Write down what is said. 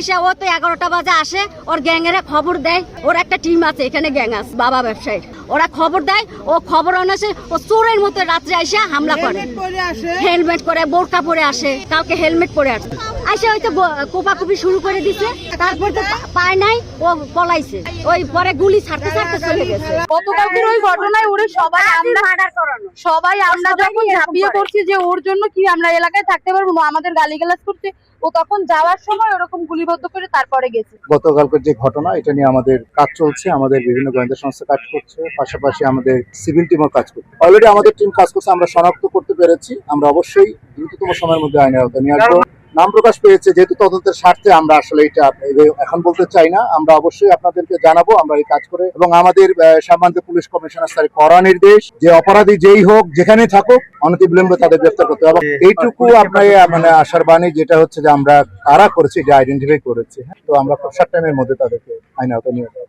এসে ও তো 11টা বাজে আসে, ওর গ্যাংয়েরা খবর দেয়, ওর একটা টিম আছে এখানে, গ্যাং আছে বাবা ব্যবসায়ী, ওরা খবর দেয়, ও খবর অনুযায়ী ও চোরের মতো রাত্রে এসে হামলা করে, হেলমেট করে বোরকা পরে আসে, কালকে হেলমেট পরে আসে, আসে হয়তো কোপাকুপি শুরু করে দিছে, তারপর তো পায় নাই, ও পলাইছে, ওই পরে গুলি ছাড়তে ছাড়তে চলে গেছে। গতকালকের ওই ঘটনায় ওরে সবাই আমরা যখন ঝাঁপিয়ে পড়ছি যে ওর জন্য কি আমরা এলাকায় থাকতে পারবো না, আমাদের গালিগালাজ করছে, ও তখন যাওয়ার সময় ওরকম গুলিবদ্ধ করে তারপরে গেছে। গতকালকের যে ঘটনা, এটা নিয়ে আমাদের কাজ চলছে, আমাদের বিভিন্ন গোয়েন্দা সংস্থা কাজ করছে, পাশাপাশি আমাদের সিভিল টিমও কাজ করছে। অলরেডি আমাদের টিম কাজ করছে, আমরা শনাক্ত করতে পেরেছি, আমরা অবশ্যই দ্রুততম সময়ের মধ্যে আইনের আওতায় নিয়ে আসবো। নাম প্রকাশ পেয়েছে যেহেতু তদন্তের স্বার্থে আমরা আসলে এটা এখন বলতে চাই না, আমরা অবশ্যই আপনাদেরকে জানাবো আমরা এই কাজ করে, এবং আমাদের সম্মানিত পুলিশ কমিশনার স্যারের কড়া নির্দেশ যে অপরাধী যেই হোক যেখানেই থাকুক অনতিবিলম্বে তাদের গ্রেফতার করতে হবে। এইটুকু আপনার মানে আশার বাণী, যেটা হচ্ছে যে আমরা কারা করেছি এটা আইডেন্টিফাই করেছি, তো আমরা খুব শর্ট টাইমের মধ্যে তাদেরকে আইনের আওতায় নিয়ে যাবো।